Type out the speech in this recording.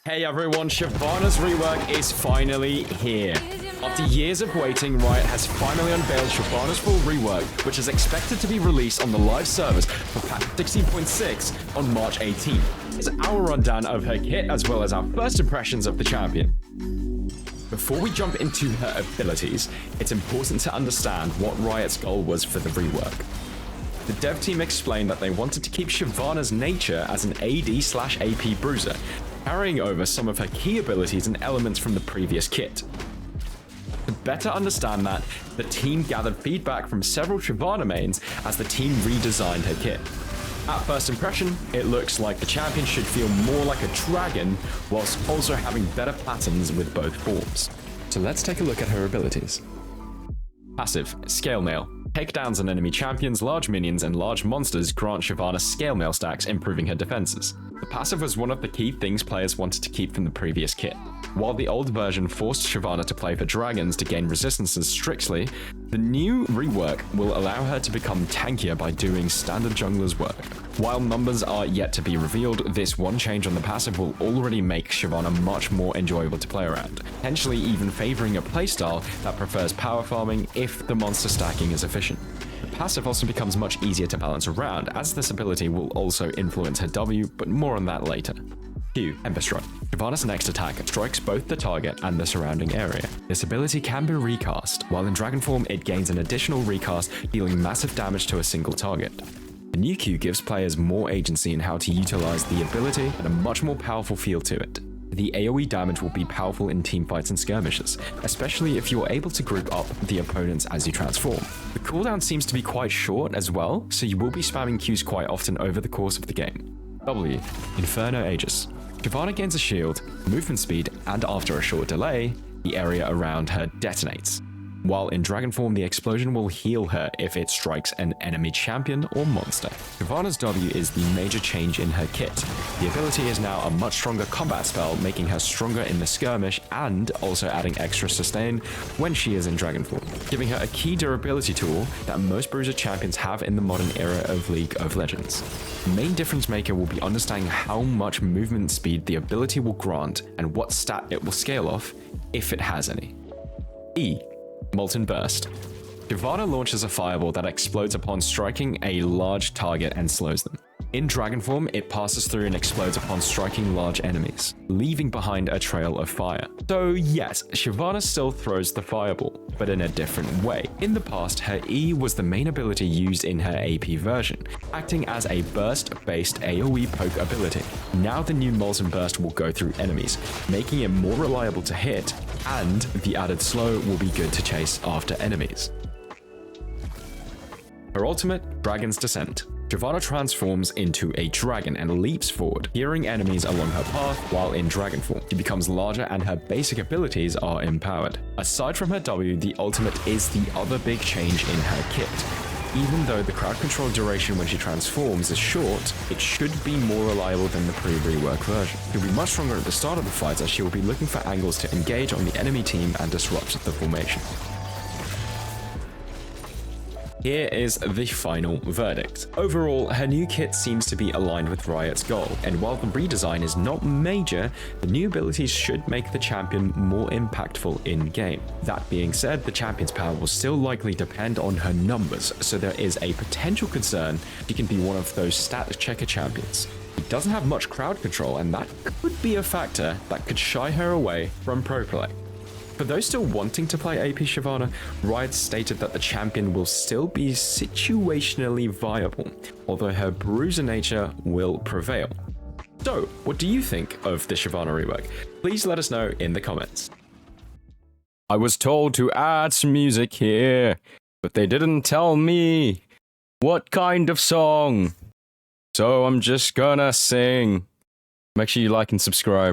Hey everyone, Shyvana's rework is finally here. After years of waiting, Riot has finally unveiled Shyvana's full rework, which is expected to be released on the live servers for patch 16.6 on March 18th. It's our rundown of her kit as well as our first impressions of the champion. Before we jump into her abilities, it's important to understand what Riot's goal was for the rework. The dev team explained that they wanted to keep Shyvana's nature as an AD/AP bruiser, carrying over some of her key abilities and elements from the previous kit. To better understand that, the team gathered feedback from several Shyvana mains as the team redesigned her kit. At first impression, it looks like the champion should feel more like a dragon, whilst also having better patterns with both forms. So let's take a look at her abilities. Passive, Scale Mail. Takedowns on enemy champions, large minions, and large monsters grant Shyvana Scale Mail stacks, improving her defenses. The passive was one of the key things players wanted to keep from the previous kit. While the old version forced Shyvana to play for dragons to gain resistances strictly, the new rework will allow her to become tankier by doing standard jungler's work. While numbers are yet to be revealed, this one change on the passive will already make Shyvana much more enjoyable to play around, potentially even favoring a playstyle that prefers power farming if the monster stacking is efficient. The passive also becomes much easier to balance around, as this ability will also influence her W, but more on that later. Q. Ember Strike. Shyvana's next attack strikes both the target and the surrounding area. This ability can be recast, while in dragon form it gains an additional recast, dealing massive damage to a single target. The new Q gives players more agency in how to utilize the ability and a much more powerful feel to it. The AoE damage will be powerful in teamfights and skirmishes, especially if you're able to group up the opponents as you transform. The cooldown seems to be quite short as well, so you will be spamming Qs quite often over the course of the game. W. Inferno Aegis. Shyvana gains a shield, movement speed, and after a short delay, the area around her detonates. While in dragon form, the explosion will heal her if it strikes an enemy champion or monster. Shyvana's W is the major change in her kit. The ability is now a much stronger combat spell, making her stronger in the skirmish and also adding extra sustain when she is in dragon form, giving her a key durability tool that most bruiser champions have in the modern era of League of Legends. The main difference maker will be understanding how much movement speed the ability will grant and what stat it will scale off, if it has any. E. Molten Burst. Shyvana launches a fireball that explodes upon striking a large target and slows them. In dragon form, it passes through and explodes upon striking large enemies, leaving behind a trail of fire. So yes, Shyvana still throws the fireball, but in a different way. In the past, her E was the main ability used in her AP version, acting as a burst-based AoE poke ability. Now the new Molten Burst will go through enemies, making it more reliable to hit, and the added slow will be good to chase after enemies. Her ultimate, Dragon's Descent. Shyvana transforms into a dragon and leaps forward, hearing enemies along her path while in dragon form. She becomes larger and her basic abilities are empowered. Aside from her W, the ultimate is the other big change in her kit. Even though the crowd control duration when she transforms is short, it should be more reliable than the pre-rework version. She'll be much stronger at the start of the fight as she will be looking for angles to engage on the enemy team and disrupt the formation. Here is the final verdict. Overall, her new kit seems to be aligned with Riot's goal, and while the redesign is not major, the new abilities should make the champion more impactful in-game. That being said, the champion's power will still likely depend on her numbers, so there is a potential concern she can be one of those stat checker champions. She doesn't have much crowd control, and that could be a factor that could shy her away from pro play. For those still wanting to play AP Shyvana, Riot stated that the champion will still be situationally viable, although her bruiser nature will prevail. So, what do you think of the Shyvana rework? Please let us know in the comments. I was told to add some music here, but they didn't tell me what kind of song. So I'm just gonna sing. Make sure you like and subscribe.